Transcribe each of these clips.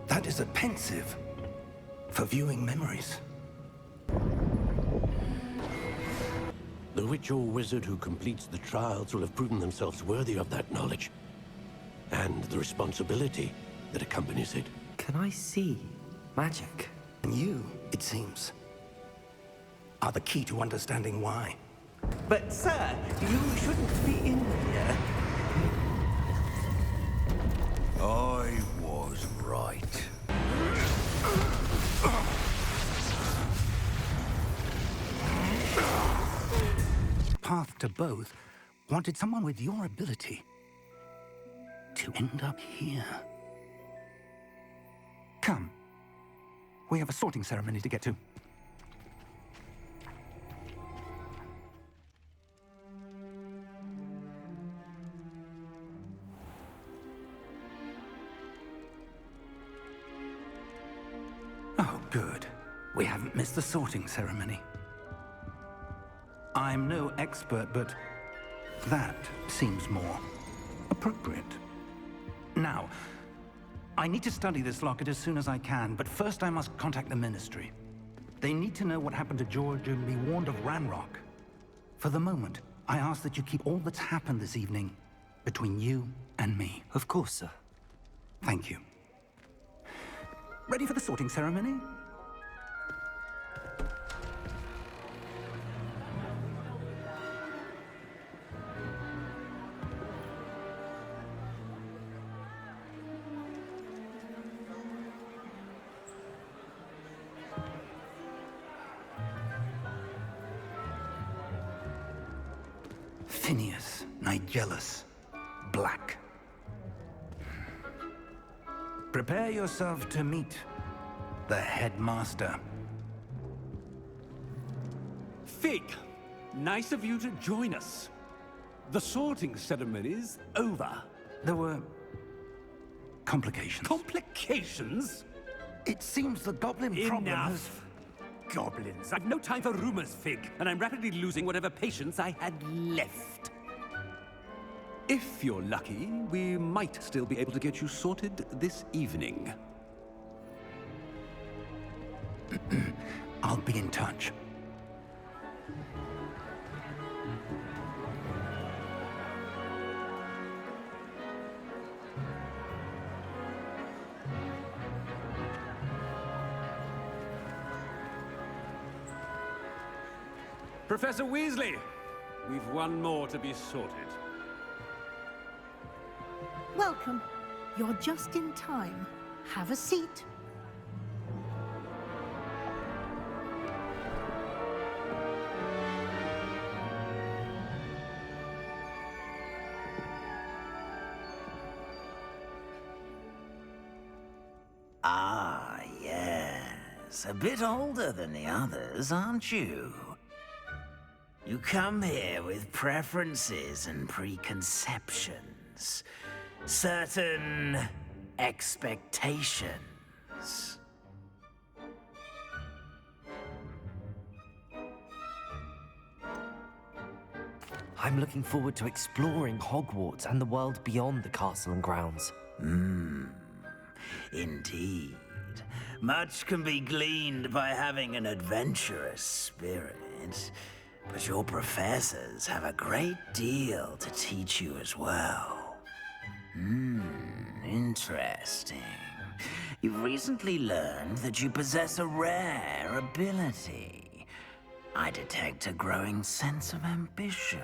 That is a pensive for viewing memories. The witch or wizard who completes the trials will have proven themselves worthy of that knowledge. And the responsibility that accompanies it. Can I see magic? And you, it seems, are the key to understanding why. But, sir, you shouldn't be in here. I was right. Path to Both wanted someone with your ability to end up here. Come. We have a sorting ceremony to get to. Oh, good. We haven't missed the sorting ceremony. I'm no expert, but that seems more appropriate. Now, I need to study this locket as soon as I can, but first I must contact the Ministry. They need to know what happened to George and be warned of Ranrock. For the moment, I ask that you keep all that's happened this evening between you and me. Of course, sir. Thank you. Ready for the sorting ceremony? Phineas, Nigellus, Black. Prepare yourself to meet the headmaster. Fig, nice of you to join us. The sorting ceremony's over. There were complications. Complications? It seems the goblin problem has... Enough! Goblins. I've no time for rumors, Fig, and I'm rapidly losing whatever patience I had left. If you're lucky, we might still be able to get you sorted this evening. I'll be in touch. Professor Weasley, we've one more to be sorted. Welcome. You're just in time. Have a seat. Ah, yes. A bit older than the others, aren't you? You come here with preferences and preconceptions. Certain expectations. I'm looking forward to exploring Hogwarts and the world beyond the castle and grounds. Indeed. Much can be gleaned by having an adventurous spirit. But your professors have a great deal to teach you as well. Interesting. You've recently learned that you possess a rare ability. I detect a growing sense of ambition,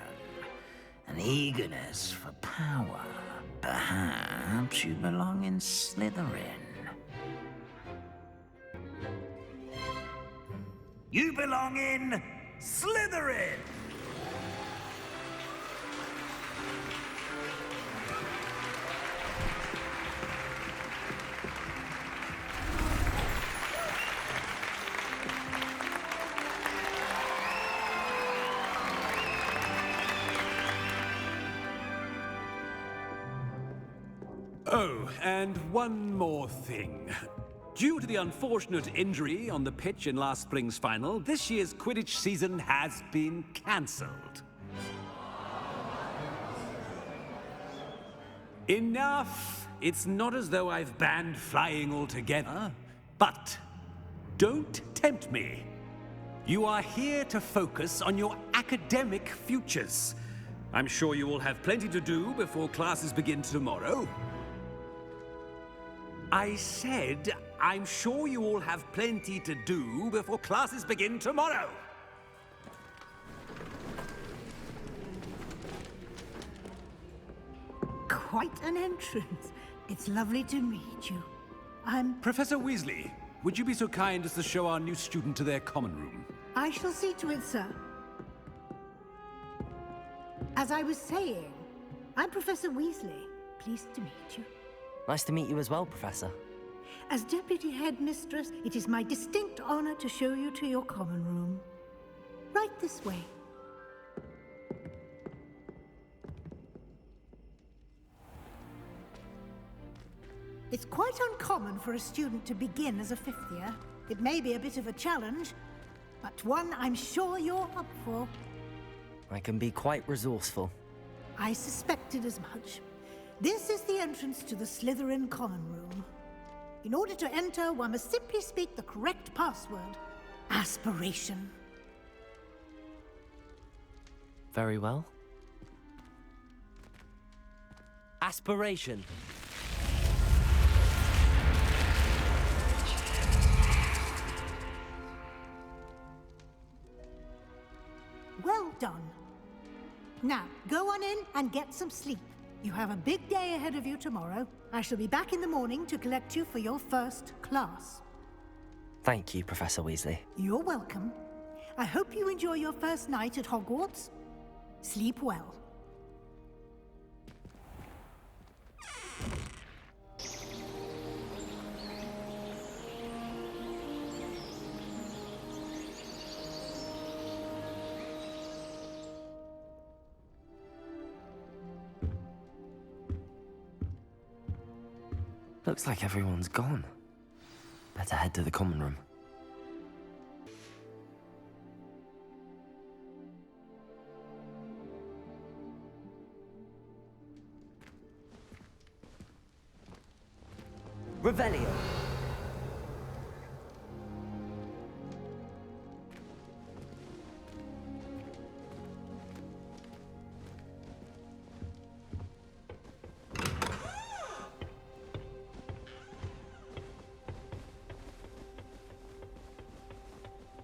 an eagerness for power. Perhaps you belong in Slytherin. You belong in Slytherin! Oh, and one more thing. Due to the unfortunate injury on the pitch in last spring's final, this year's Quidditch season has been cancelled. Enough it's not as though I've banned flying altogether. But don't tempt me. You are here to focus on your academic futures. I'm sure you will have plenty to do before classes begin tomorrow. I said, I'm sure you all have plenty to do before classes begin tomorrow. Quite an entrance. It's lovely to meet you. Professor Weasley, would you be so kind as to show our new student to their common room? I shall see to it, sir. As I was saying, I'm Professor Weasley. Pleased to meet you. Nice to meet you as well, Professor. As Deputy Headmistress, it is my distinct honor to show you to your common room. Right this way. It's quite uncommon for a student to begin as a fifth year. It may be a bit of a challenge, but one I'm sure you're up for. I can be quite resourceful. I suspected as much. This is the entrance to the Slytherin common room. In order to enter, one must simply speak the correct password. Aspiration. Very well. Aspiration. Well done. Now, go on in and get some sleep. You have a big day ahead of you tomorrow. I shall be back in the morning to collect you for your first class. Thank you, Professor Weasley. You're welcome. I hope you enjoy your first night at Hogwarts. Sleep well. Looks like everyone's gone. Better head to the common room. Revelio.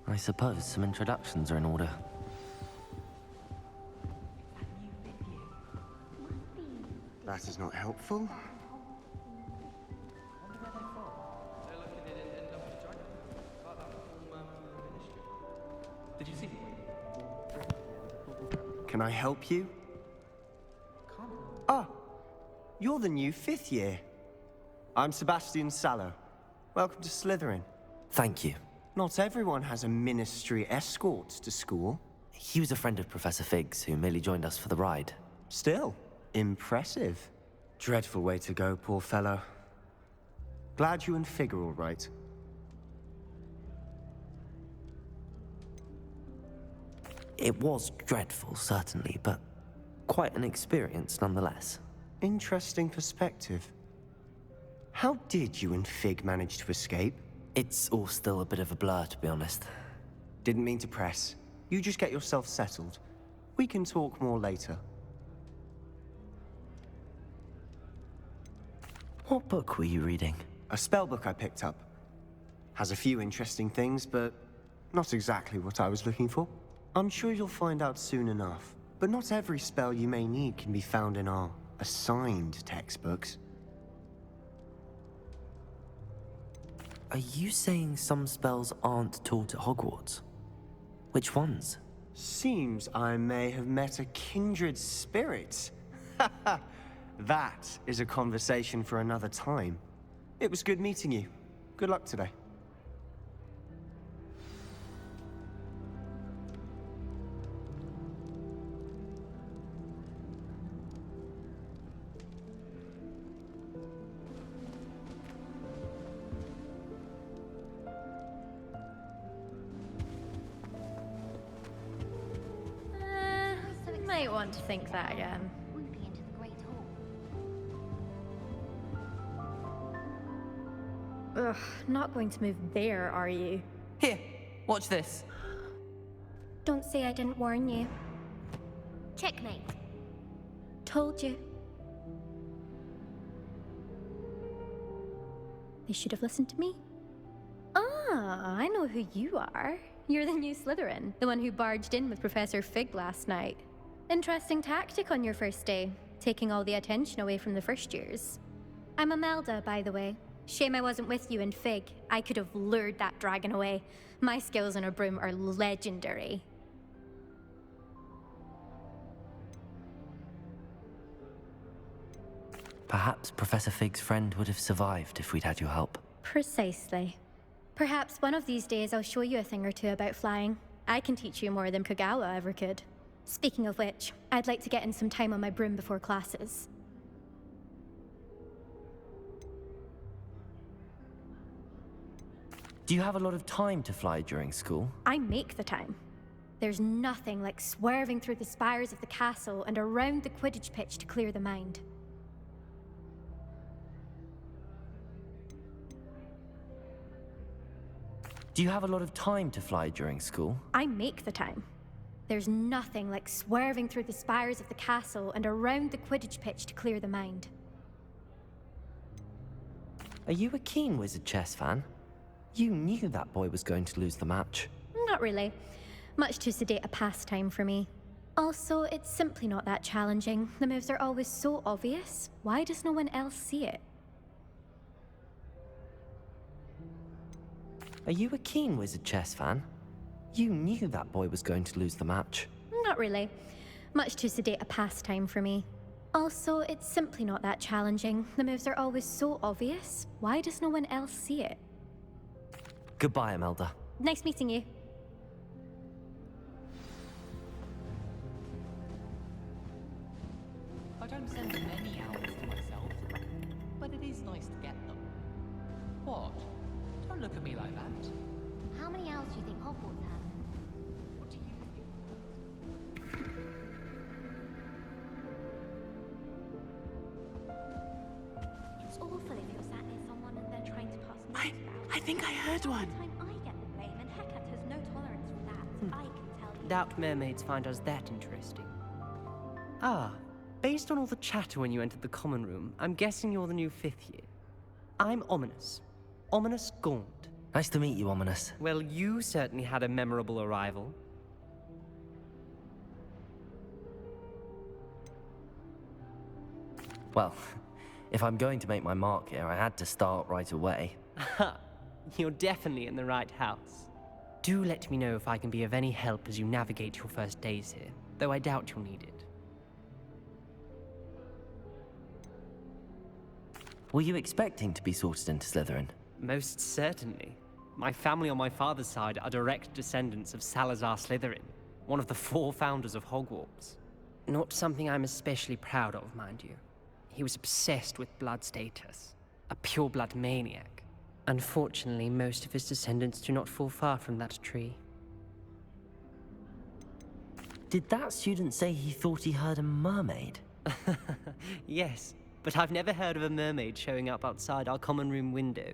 I suppose some introductions are in order. That is not helpful. Did you see? Can I help you? Ah, you're the new fifth year. I'm Sebastian Sallow. Welcome to Slytherin. Thank you. Not everyone has a ministry escort to school. He was a friend of Professor Fig's who merely joined us for the ride. Still, impressive. Dreadful way to go, poor fellow. Glad you and Fig are all right. It was dreadful, certainly, but quite an experience nonetheless. Interesting perspective. How did you and Fig manage to escape? It's all still a bit of a blur, to be honest. Didn't mean to press. You just get yourself settled. We can talk more later. What book were you reading? A spell book I picked up. Has a few interesting things, but not exactly what I was looking for. I'm sure you'll find out soon enough. But not every spell you may need can be found in our assigned textbooks. Are you saying some spells aren't taught at Hogwarts? Which ones? Seems I may have met a kindred spirit. That is a conversation for another time. It was good meeting you. Good luck today. Might want to think that again. Ugh, not going to move there, are you? Here, watch this. Don't say I didn't warn you. Checkmate. Told you. They should have listened to me. Ah, I know who you are. You're the new Slytherin, the one who barged in with Professor Fig last night. Interesting tactic on your first day, taking all the attention away from the first years. I'm Imelda, by the way. Shame I wasn't with you in Fig. I could have lured that dragon away. My skills on a broom are legendary. Perhaps Professor Fig's friend would have survived if we'd had your help. Precisely. Perhaps one of these days I'll show you a thing or two about flying. I can teach you more than Kagawa ever could. Speaking of which, I'd like to get in some time on my broom before classes. Do you have a lot of time to fly during school? I make the time. There's nothing like swerving through the spires of the castle and around the Quidditch pitch to clear the mind. Do you have a lot of time to fly during school? I make the time. There's nothing like swerving through the spires of the castle and around the Quidditch pitch to clear the mind. Are you a keen Wizard chess fan? You knew that boy was going to lose the match. Not really. Much too sedate a pastime for me. Also, it's simply not that challenging. The moves are always so obvious. Why does no one else see it? Are you a keen Wizard chess fan? You knew that boy was going to lose the match. Not really. Much too sedate a pastime for me. Also, it's simply not that challenging. The moves are always so obvious. Why does no one else see it? Goodbye, Imelda. Nice meeting you. I don't send many owls to myself, but it is nice to get them. What? Don't look at me like that. How many owls do you think Hogwarts has? What do you think? It's awful if you're sat near someone and they're trying to pass notes about. I think I heard one. Time I get the blame, and Hecate has no tolerance for that. I can tell you. Doubt mermaids find us that interesting. Ah, based on all the chatter when you entered the common room, I'm guessing you're the new 5th year. I'm Ominous. Ominous Gaunt. Nice to meet you, Ominous. Well, you certainly had a memorable arrival. Well, if I'm going to make my mark here, I had to start right away. Ha! You're definitely in the right house. Do let me know if I can be of any help as you navigate your first days here, though I doubt you'll need it. Were you expecting to be sorted into Slytherin? Most certainly. My family on my father's side are direct descendants of Salazar Slytherin, one of the 4 founders of Hogwarts. Not something I'm especially proud of, mind you. He was obsessed with blood status, a pure-blood maniac. Unfortunately, most of his descendants do not fall far from that tree. Did that student say he thought he heard a mermaid? Yes, but I've never heard of a mermaid showing up outside our common room window.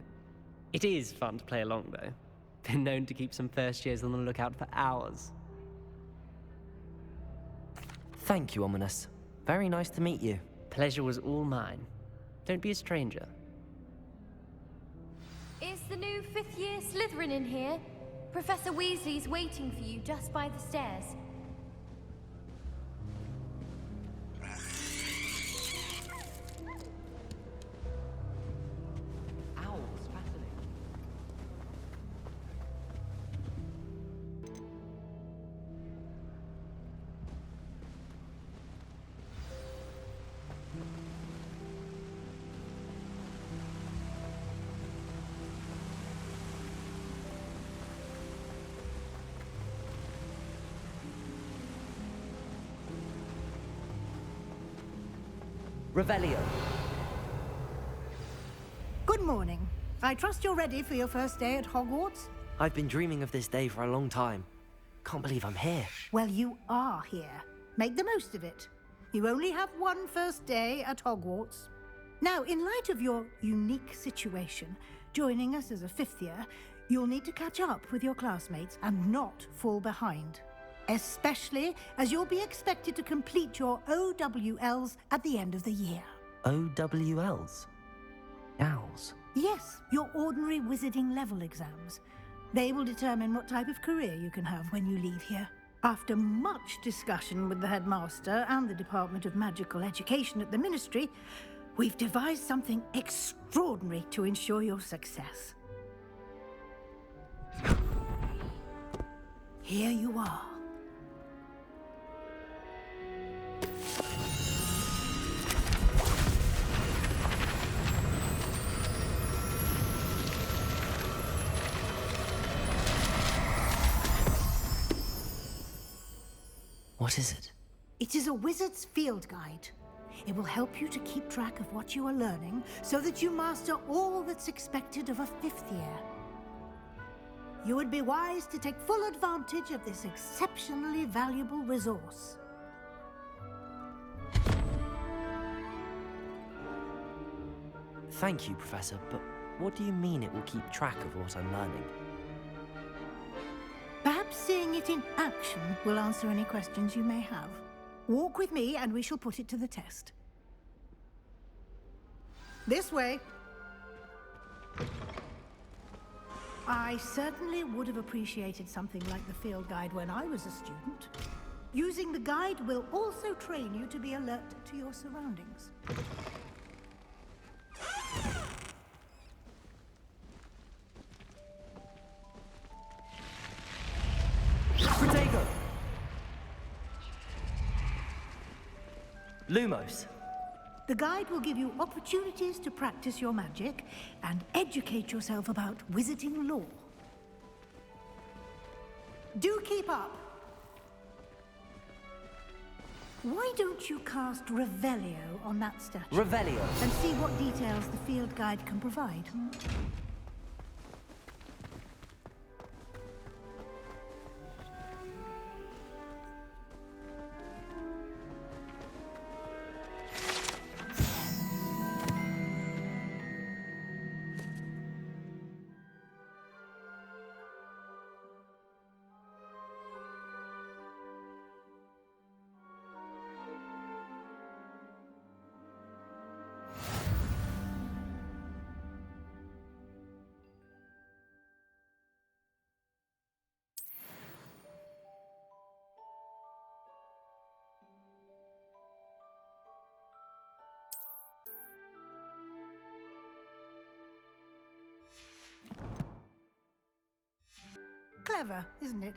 It is fun to play along, though. Been known to keep some first years on the lookout for hours. Thank you, Ominous. Very nice to meet you. Pleasure was all mine. Don't be a stranger. Is the new 5th year Slytherin in here? Professor Weasley's waiting for you just by the stairs. Owls, fascinating. Revelio. Good morning. I trust you're ready for your first day at Hogwarts? I've been dreaming of this day for a long time. Can't believe I'm here. Well, you are here. Make the most of it. You only have one first day at Hogwarts. Now, in light of your unique situation, joining us as a 5th year, you'll need to catch up with your classmates and not fall behind. Especially as you'll be expected to complete your OWLs at the end of the year. OWLs? Owls? Yes, your ordinary wizarding level exams. They will determine what type of career you can have when you leave here. After much discussion with the headmaster and the Department of Magical Education at the Ministry, we've devised something extraordinary to ensure your success. Here you are. What is it? It is a wizard's field guide. It will help you to keep track of what you are learning so that you master all that's expected of a 5th year. You would be wise to take full advantage of this exceptionally valuable resource. Thank you, Professor, but what do you mean it will keep track of what I'm learning? Perhaps seeing it in action will answer any questions you may have. Walk with me and we shall put it to the test. This way. I certainly would have appreciated something like the field guide when I was a student. Using the guide will also train you to be alert to your surroundings. Protego! Lumos. The guide will give you opportunities to practice your magic and educate yourself about wizarding lore. Do keep up. Why don't you cast Revelio on that statue? Revelio. And see what details the field guide can provide. Clever, isn't it?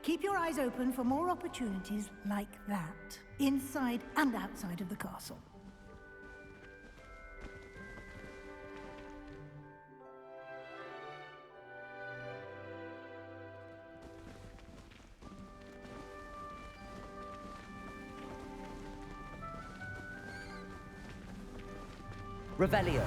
Keep your eyes open for more opportunities like that, inside and outside of the castle. Revelio.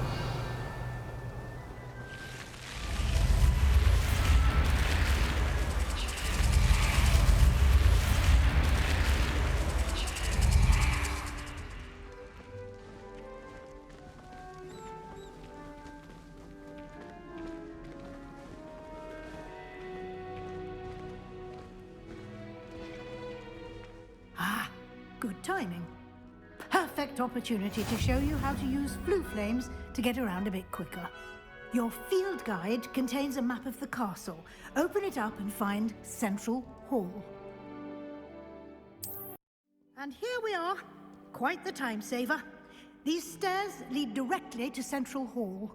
Ah, good timing. Perfect opportunity to show you how to use flue flames to get around a bit quicker. Your field guide contains a map of the castle. Open it up and find Central Hall. And here we are. Quite the time saver. These stairs lead directly to Central Hall.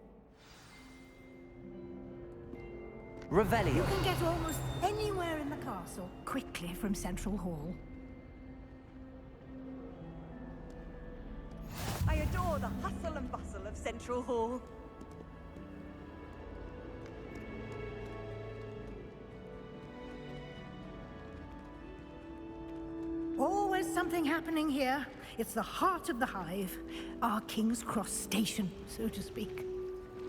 Revelio. You can get almost anywhere in the castle quickly from Central Hall. I adore the hustle and bustle of Central Hall. Always something happening here. It's the heart of the hive. Our King's Cross station, so to speak.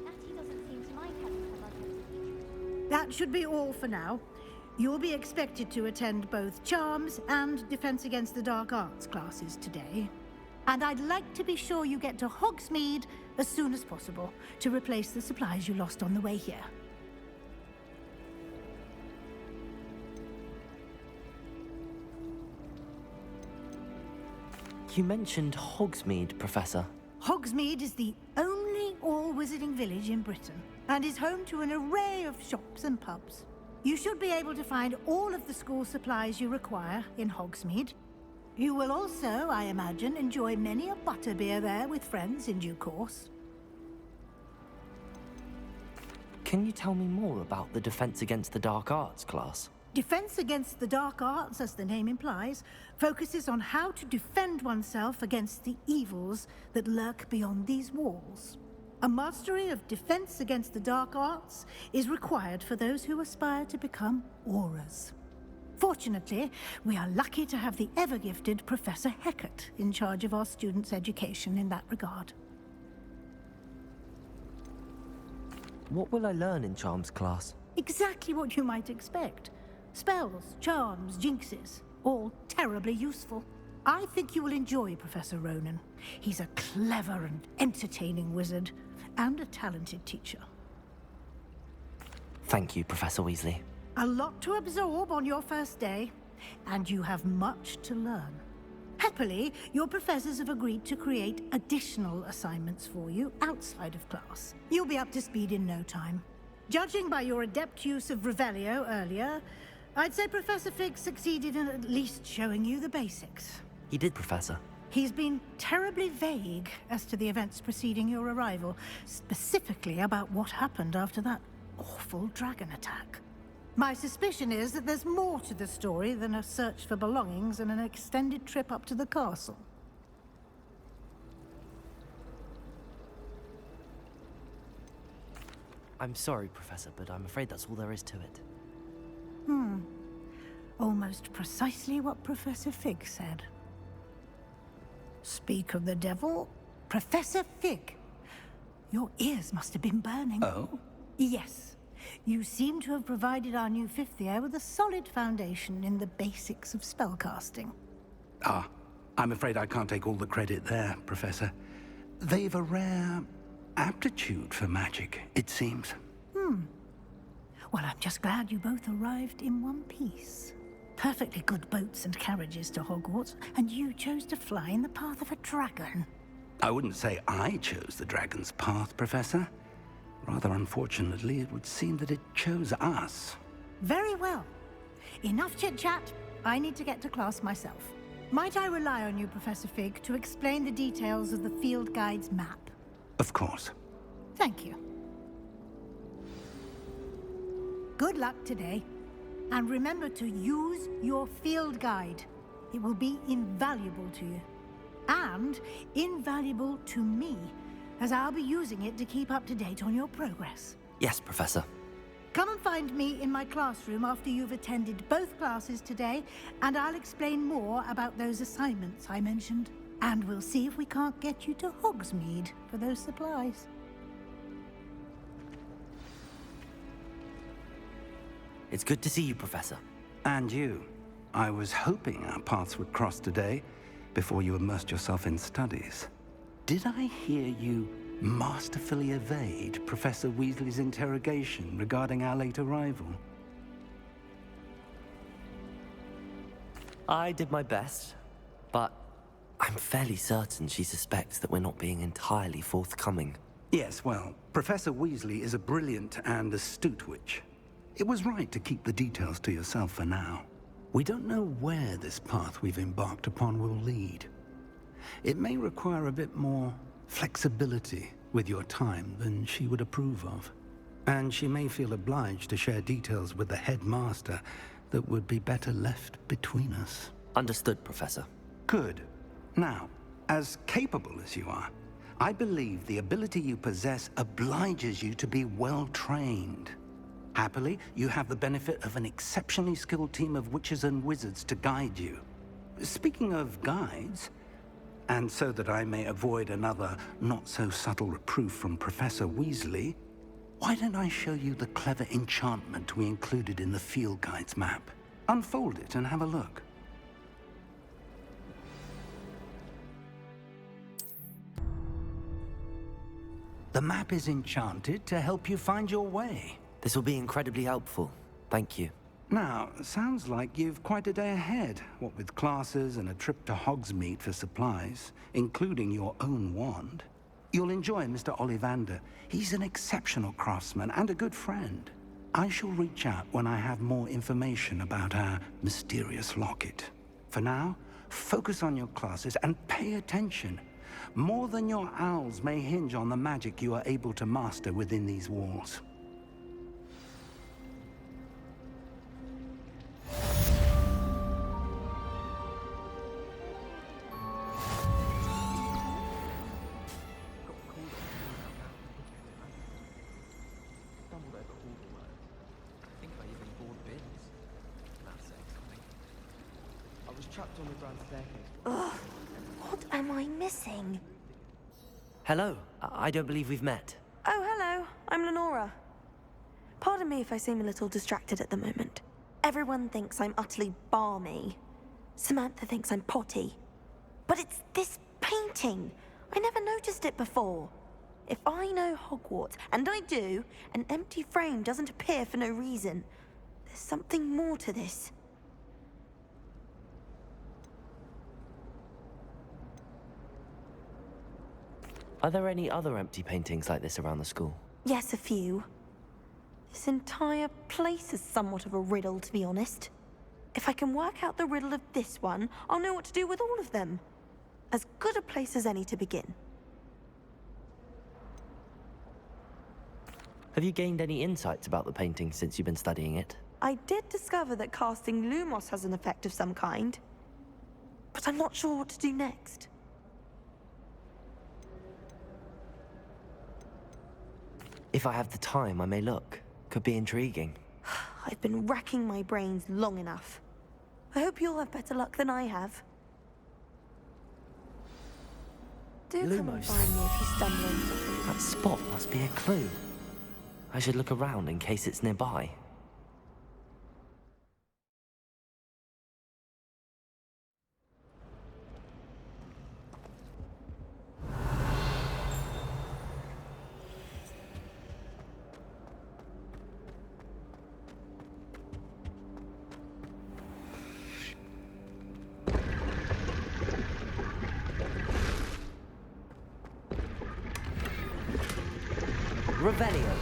Natty doesn't seem to like having her mother. That should be all for now. You'll be expected to attend both Charms and Defense Against the Dark Arts classes today. And I'd like to be sure you get to Hogsmeade as soon as possible to replace the supplies you lost on the way here. You mentioned Hogsmeade, Professor. Hogsmeade is the only all-wizarding village in Britain and is home to an array of shops and pubs. You should be able to find all of the school supplies you require in Hogsmeade. You will also, I imagine, enjoy many a butterbeer there with friends in due course. Can you tell me more about the Defense Against the Dark Arts class? Defense Against the Dark Arts, as the name implies, focuses on how to defend oneself against the evils that lurk beyond these walls. A mastery of Defense Against the Dark Arts is required for those who aspire to become Aurors. Fortunately, we are lucky to have the ever-gifted Professor Hecat in charge of our students' education in that regard. What will I learn in Charms class? Exactly what you might expect. Spells, charms, jinxes, all terribly useful. I think you will enjoy Professor Ronan. He's a clever and entertaining wizard, and a talented teacher. Thank you, Professor Weasley. A lot to absorb on your first day, and you have much to learn. Happily, your professors have agreed to create additional assignments for you outside of class. You'll be up to speed in no time. Judging by your adept use of Revelio earlier, I'd say Professor Fig succeeded in at least showing you the basics. He did, Professor. He's been terribly vague as to the events preceding your arrival, specifically about what happened after that awful dragon attack. My suspicion is that there's more to the story than a search for belongings and an extended trip up to the castle. I'm sorry, Professor, but I'm afraid that's all there is to it. Almost precisely what Professor Fig said. Speak of the devil, Professor Fig. Your ears must have been burning. Oh? Yes. You seem to have provided our new fifth year with a solid foundation in the basics of spellcasting. Ah, I'm afraid I can't take all the credit there, Professor. They've a rare aptitude for magic, it seems. Well, I'm just glad you both arrived in one piece. Perfectly good boats and carriages to Hogwarts, and you chose to fly in the path of a dragon. I wouldn't say I chose the dragon's path, Professor. Rather unfortunately, it would seem that it chose us. Very well. Enough chit-chat. I need to get to class myself. Might I rely on you, Professor Fig, to explain the details of the field guide's map? Of course. Thank you. Good luck today. And remember to use your field guide. It will be invaluable to you. And invaluable to me, as I'll be using it to keep up to date on your progress. Yes, Professor. Come and find me in my classroom after you've attended both classes today, and I'll explain more about those assignments I mentioned. And we'll see if we can't get you to Hogsmeade for those supplies. It's good to see you, Professor. And you. I was hoping our paths would cross today, before you immersed yourself in studies. Did I hear you masterfully evade Professor Weasley's interrogation regarding our late arrival? I did my best, but I'm fairly certain she suspects that we're not being entirely forthcoming. Yes, well, Professor Weasley is a brilliant and astute witch. It was right to keep the details to yourself for now. We don't know where this path we've embarked upon will lead. It may require a bit more flexibility with your time than she would approve of. And she may feel obliged to share details with the headmaster that would be better left between us. Understood, Professor. Good. Now, as capable as you are, I believe the ability you possess obliges you to be well trained. Happily, you have the benefit of an exceptionally skilled team of witches and wizards to guide you. Speaking of guides, and so that I may avoid another not-so-subtle reproof from Professor Weasley, why don't I show you the clever enchantment we included in the field guide's map? Unfold it and have a look. The map is enchanted to help you find your way. This will be incredibly helpful. Thank you. Now, sounds like you've quite a day ahead, what with classes and a trip to Hogsmeade for supplies, including your own wand. You'll enjoy Mr. Ollivander. He's an exceptional craftsman and a good friend. I shall reach out when I have more information about our mysterious locket. For now, focus on your classes and pay attention. More than your owls may hinge on the magic you are able to master within these walls. Trapped on the grand staircase. Ugh, what am I missing? Hello. I don't believe we've met. Oh, hello. I'm Lenora. Pardon me if I seem a little distracted at the moment. Everyone thinks I'm utterly balmy. Samantha thinks I'm potty. But it's this painting. I never noticed it before. If I know Hogwarts, and I do, an empty frame doesn't appear for no reason. There's something more to this. Are there any other empty paintings like this around the school? Yes, a few. This entire place is somewhat of a riddle, to be honest. If I can work out the riddle of this one, I'll know what to do with all of them. As good a place as any to begin. Have you gained any insights about the painting since you've been studying it? I did discover that casting Lumos has an effect of some kind. But I'm not sure what to do next. If I have the time, I may look. Could be intriguing. I've been racking my brains long enough. I hope you'll have better luck than I have. Do come and Lumos. find me if you stumble into something. That spot must be a clue. I should look around in case it's nearby. Revelio.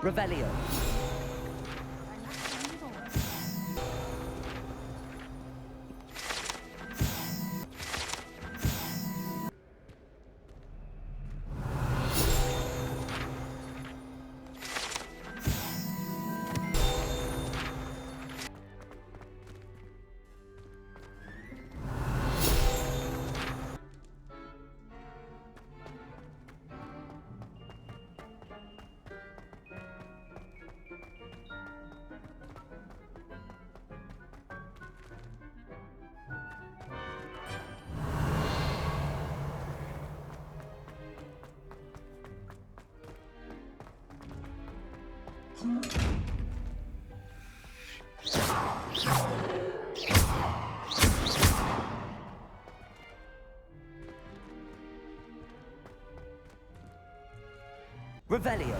Revelio. Revelio.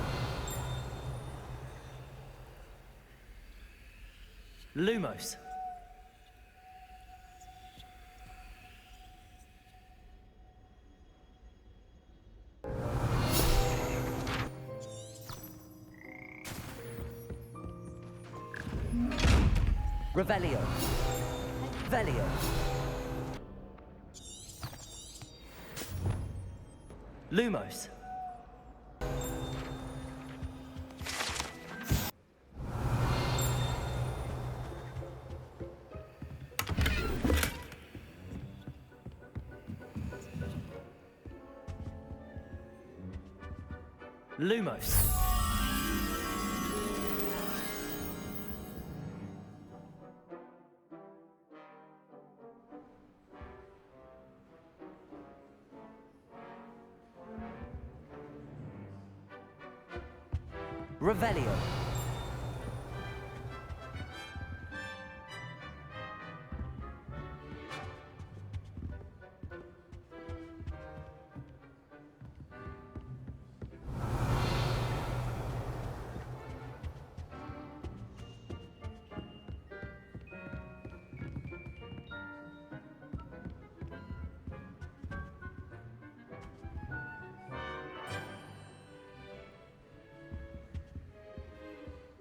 Lumos. Revelio. Velio. Lumos. Lumos. Revelio.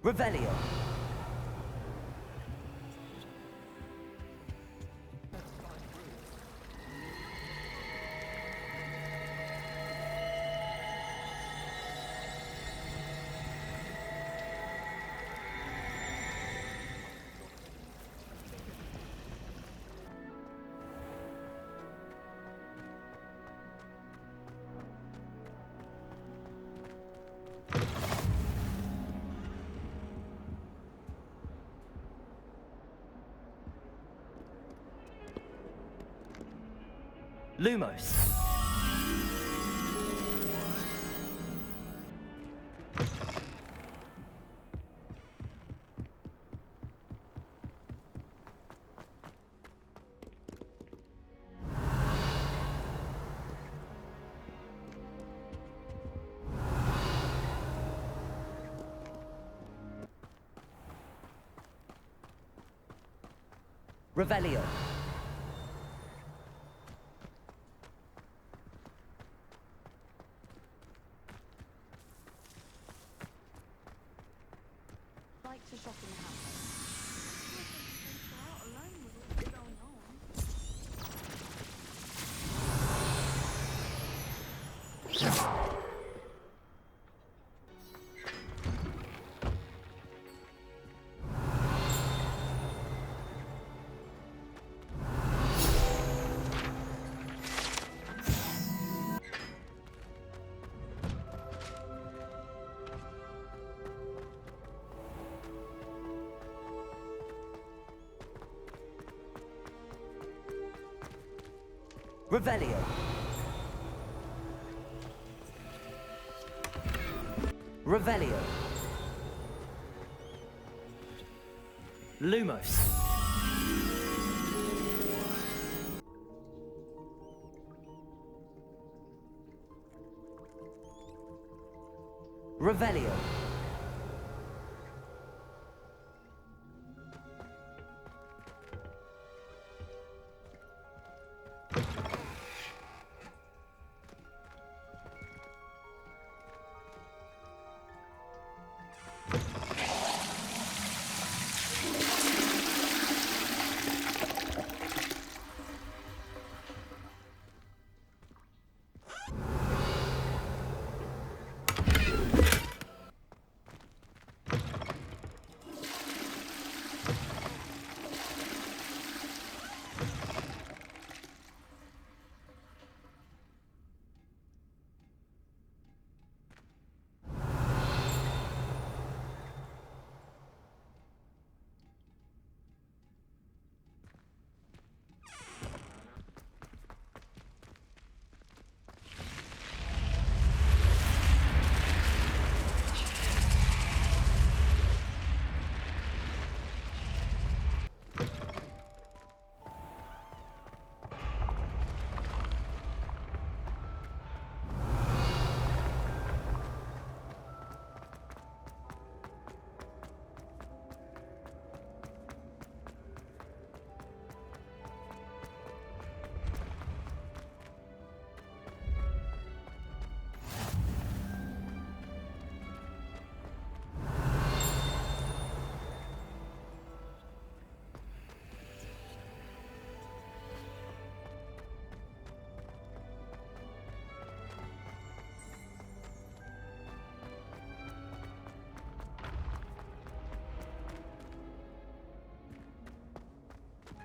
Revelio. Lumos. Revelio. Like to shop in the house. Revelio. Revelio. Lumos. Revelio.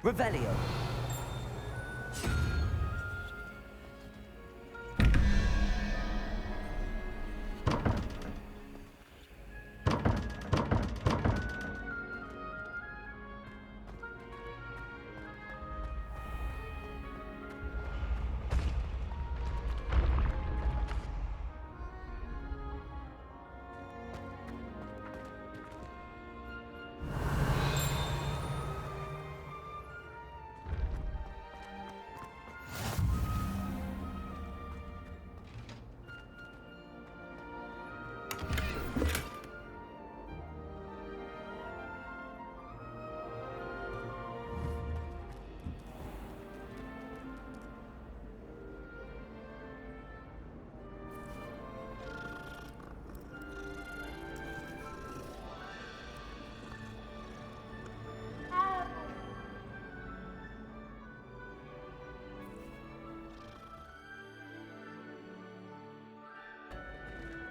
Revelio.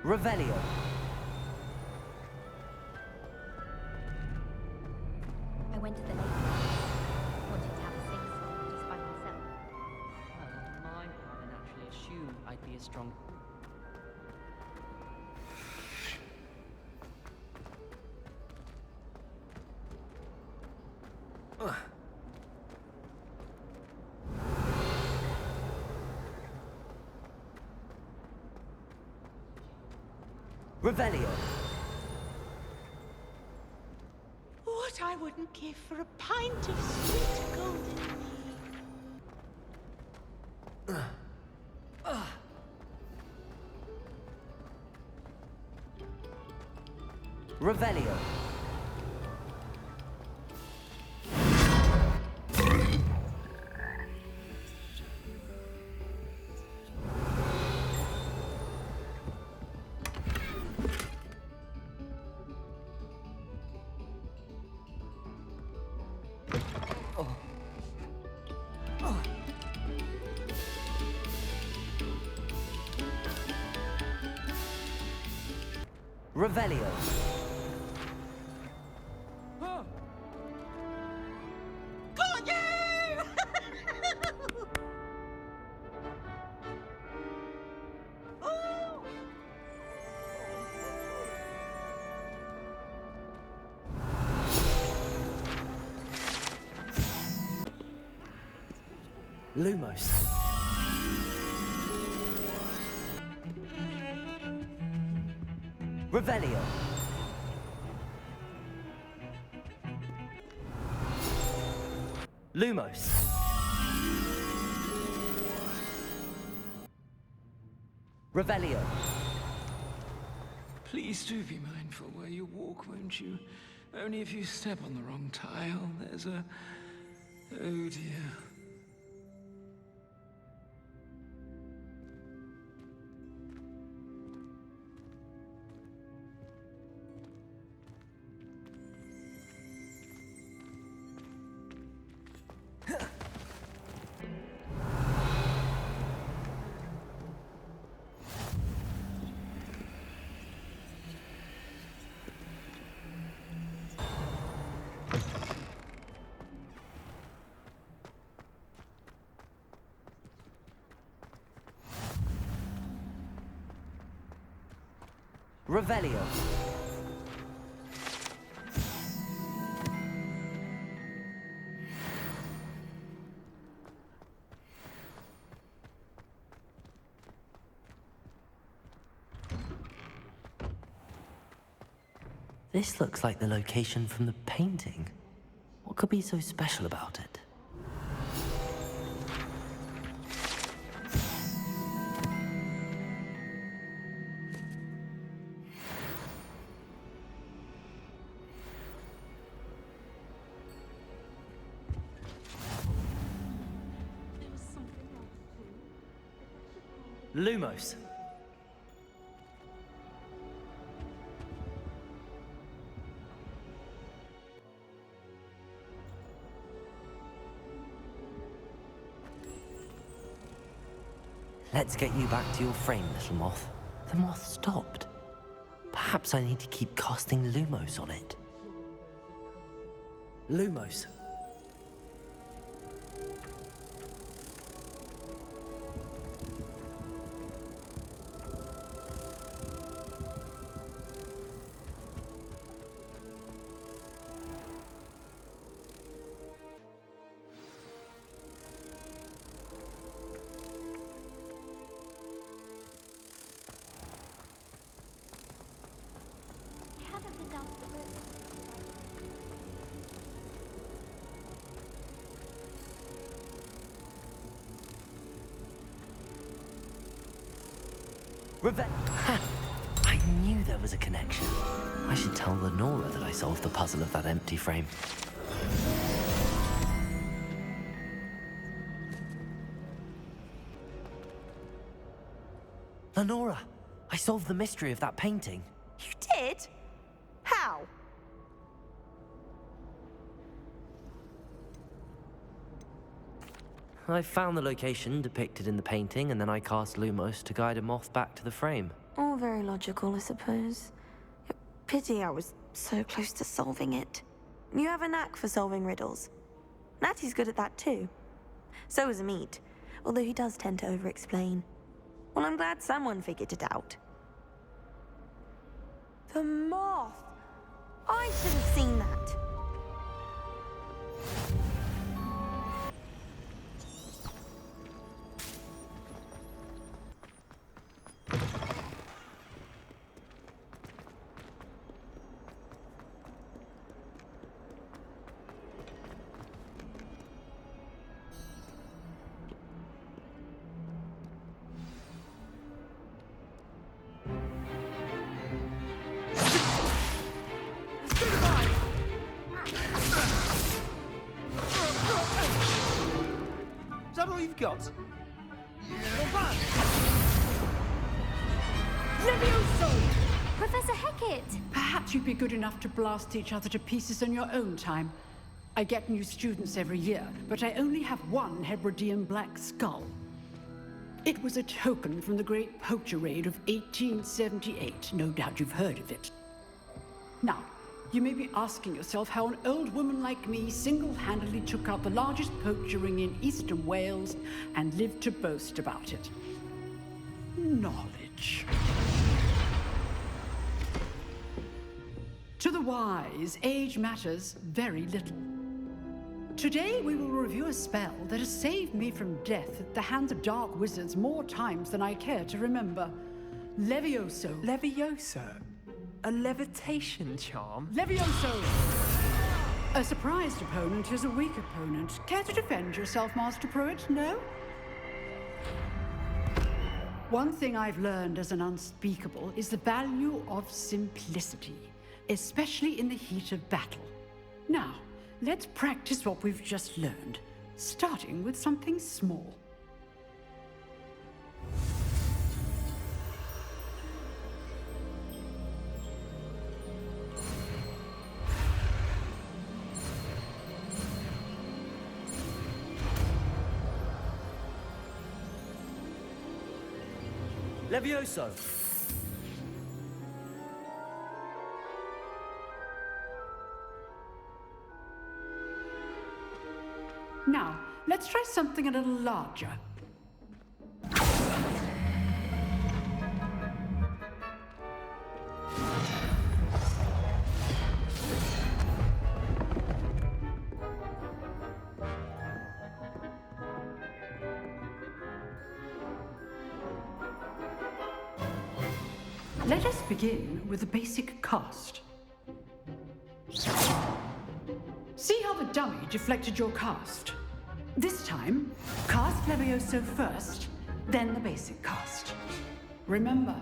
Revelio. I went to the lake. Wanted to have a sing-song just by myself. Well, on my part, I naturally assumed I'd be a strong... Revelio. What I wouldn't give for a pint of sweet golden mead. Revelio. Revelio. Got you! Oh! Lumos. Revelio. Lumos. Revelio. Please do be mindful where you walk, won't you? Only if you step on the wrong tile, there's a... Oh dear. Revelio. This looks like the location from the painting. What could be so special about it? Lumos. Let's get you back to your frame, little moth. The moth stopped. Perhaps I need to keep casting Lumos on it. Lumos. Haven't been down to the river. Ha! I knew there was a connection. I should tell Lenora that I solved the puzzle of that empty frame. Lenora! I solved the mystery of that painting. You did? How? I found the location depicted in the painting, and then I cast Lumos to guide a moth back to the frame. Oh, All very logical, I suppose. Pity I was so close to solving it. You have a knack for solving riddles. Natty's good at that too. So is Amit, although he does tend to over-explain. Well, I'm glad someone figured it out. The moth! I should have seen that. Is that all you've got? Levioso! Professor Hecat! Perhaps you'd be good enough to blast each other to pieces in your own time. I get new students every year, but I only have one Hebridean black skull. It was a token from the Great Poacher Raid of 1878. No doubt you've heard of it. Now, you may be asking yourself how an old woman like me single-handedly took out the largest poacher ring in eastern Wales and lived to boast about it. Knowledge. To the wise, age matters very little. Today we will review a spell that has saved me from death at the hands of dark wizards more times than I care to remember. Levioso. Levioso? A levitation charm? Levioso! A surprised opponent is a weak opponent. Care to defend yourself, Master Pruitt? No? One thing I've learned as an unspeakable is the value of simplicity, especially in the heat of battle. Now, let's practice what we've just learned, starting with something small. Levioso! Now, let's try something a little larger. Let us begin with the basic cast. See how the dummy deflected your cast? This time, cast Levioso first, then the basic cast. Remember,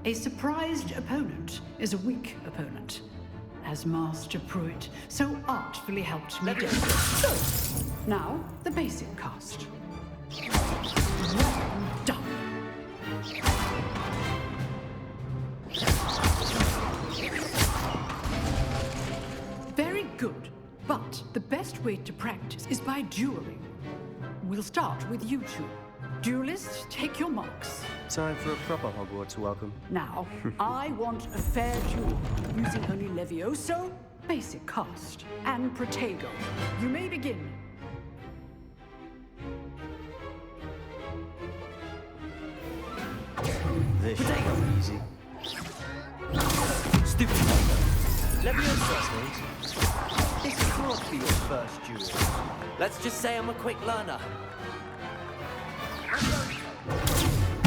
a surprised opponent is a weak opponent, as Master Pruitt so artfully helped me do. Now, the basic cast. Well done. Very good, but the best way to practice is by dueling. We'll start with you two. Duelists, take your marks. Time for a proper Hogwarts welcome. Now, I want a fair duel, using only Levioso, basic cast, and Protego. You may begin. This should be easy. Stupid Levioso! This can't be your first duel. Let's just say I'm a quick learner.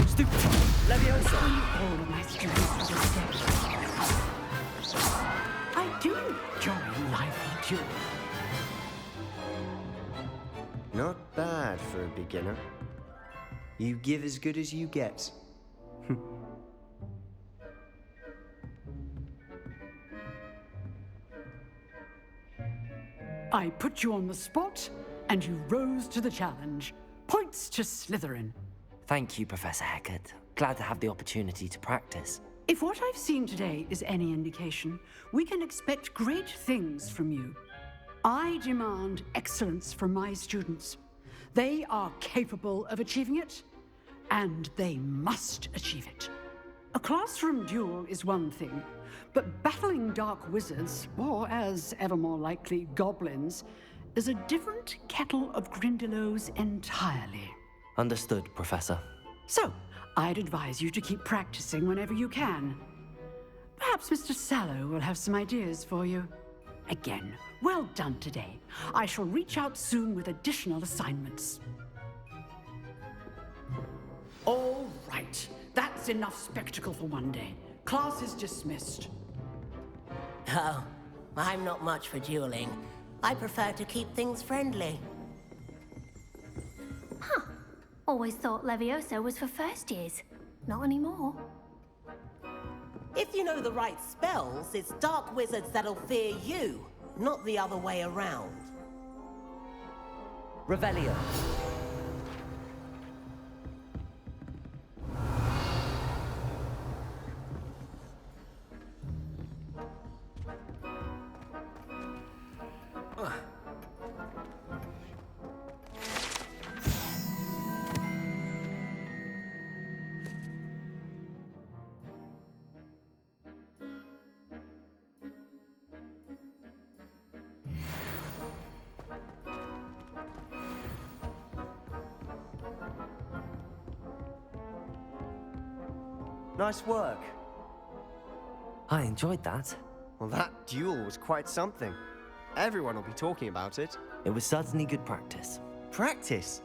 Stupid Levioso! All of my students are dead. I do enjoy lively duel. Not bad for a beginner. You give as good as you get. I put you on the spot, and you rose to the challenge. Points to Slytherin. Thank you, Professor Hecat. Glad to have the opportunity to practice. If what I've seen today is any indication, we can expect great things from you. I demand excellence from my students. They are capable of achieving it, and they must achieve it. A classroom duel is one thing, but battling dark wizards, or as ever more likely, goblins, is a different kettle of Grindylows entirely. Understood, Professor. So, I'd advise you to keep practicing whenever you can. Perhaps Mr. Sallow will have some ideas for you. Again, well done today. I shall reach out soon with additional assignments. All right. That's enough spectacle for one day. Class is dismissed. Oh, I'm not much for dueling. I prefer to keep things friendly. Huh. Always thought Levioso was for first years. Not anymore. If you know the right spells, it's dark wizards that'll fear you, not the other way around. Revelio. Nice work. I enjoyed that. Well, that duel was quite something. Everyone will be talking about it. It was certainly good practice. Practice?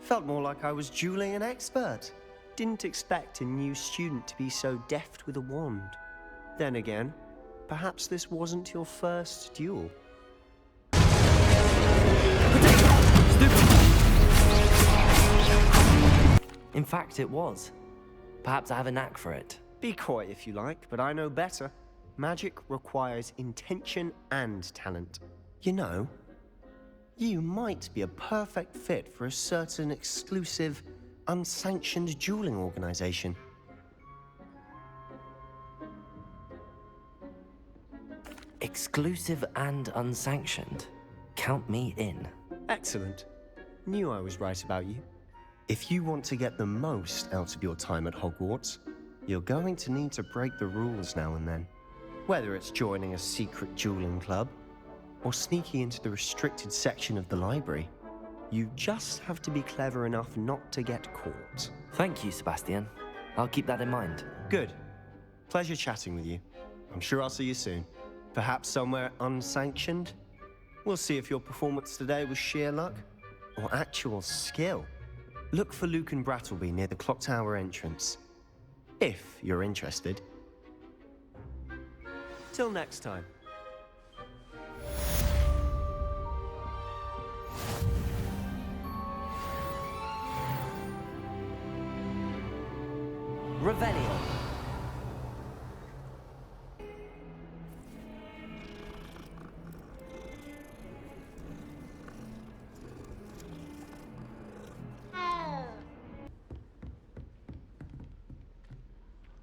Felt more like I was dueling an expert. Didn't expect a new student to be so deft with a wand. Then again, perhaps this wasn't your first duel. In fact, it was. Perhaps I have a knack for it. Be coy if you like, but I know better. Magic requires intention and talent. You know, you might be a perfect fit for a certain exclusive, unsanctioned dueling organization. Exclusive and unsanctioned. Count me in. Excellent. Knew I was right about you. If you want to get the most out of your time at Hogwarts, you're going to need to break the rules now and then. Whether it's joining a secret dueling club, or sneaking into the restricted section of the library, you just have to be clever enough not to get caught. Thank you, Sebastian. I'll keep that in mind. Good. Pleasure chatting with you. I'm sure I'll see you soon. Perhaps somewhere unsanctioned? We'll see if your performance today was sheer luck, or actual skill. Look for Luke and Brattleby near the clock tower entrance. If you're interested. Till next time. Revelio.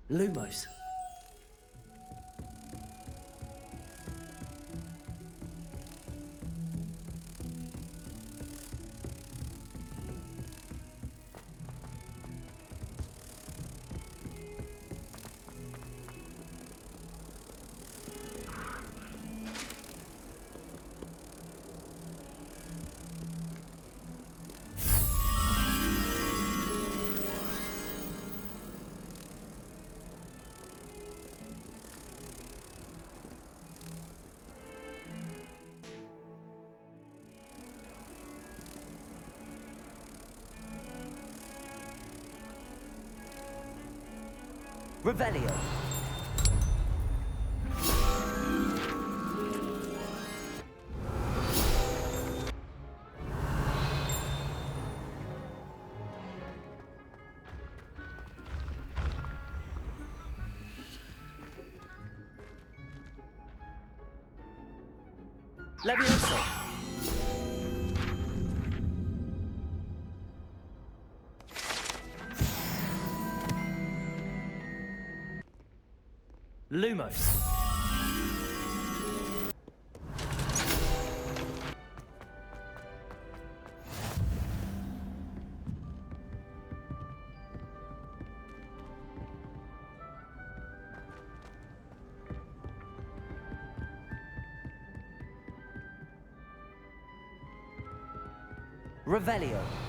Lumos. Revelio. Levioso. Lumos. Revelio.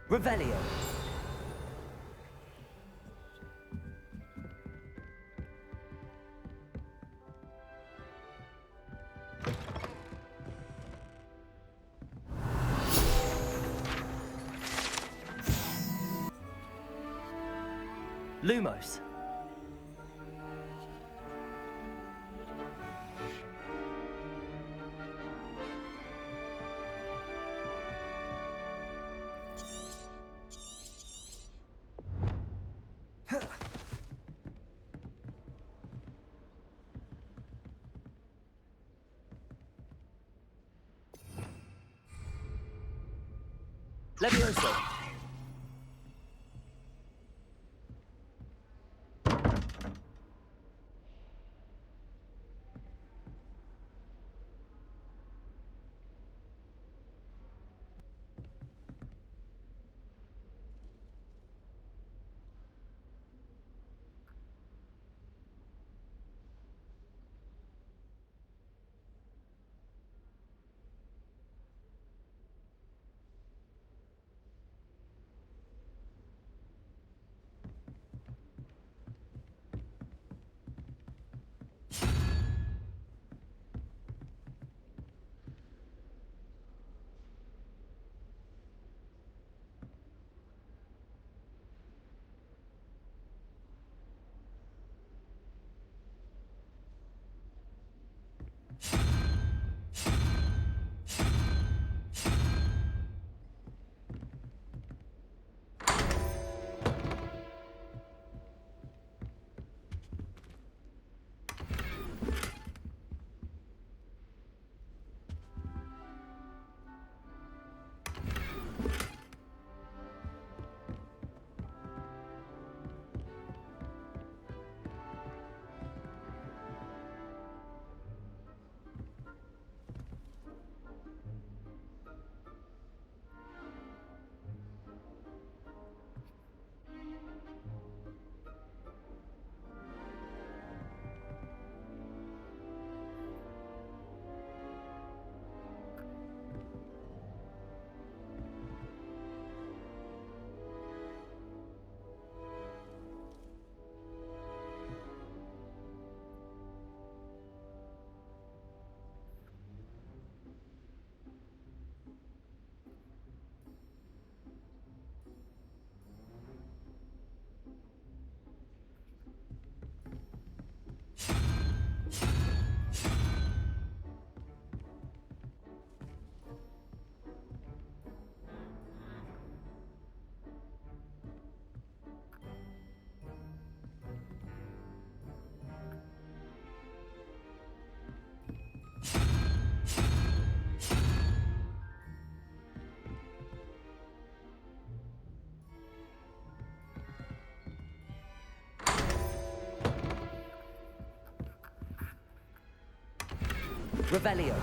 Revelio. Lumos. Levioso. Revelio.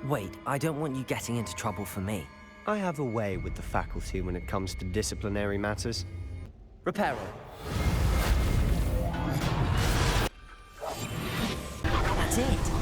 Wait, I don't want you getting into trouble for me. I have a way with the faculty when it comes to disciplinary matters. Reparo. That's it.